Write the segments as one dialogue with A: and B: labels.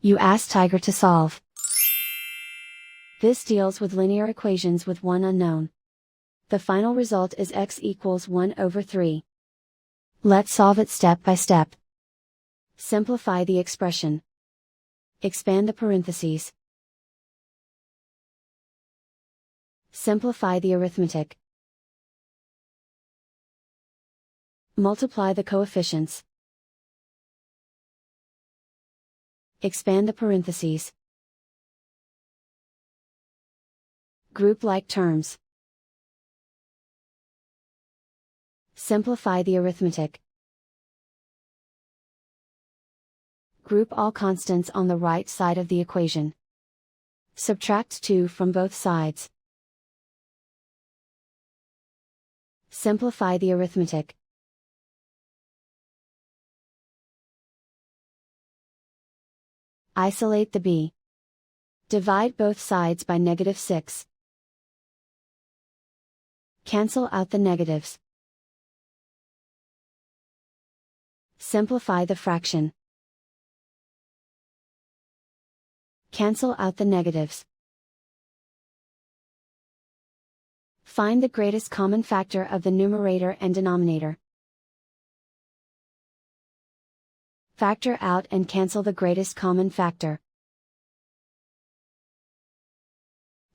A: You ask Tiger to solve. This deals with linear equations with one unknown. The final result is x equals 1/3. Let's solve it step by step. Simplify the expression. Expand the parentheses. Simplify the arithmetic. Multiply the coefficients. Expand the parentheses. Group like terms. Simplify the arithmetic. Group all constants on the right side of the equation. Subtract 2 from both sides. Simplify the arithmetic. Isolate the b. Divide both sides by -6. Cancel out the negatives. Simplify the fraction. Cancel out the negatives. Find the greatest common factor of the numerator and denominator. Factor out and cancel the greatest common factor.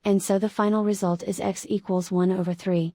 A: And so the final result is x equals 1/3.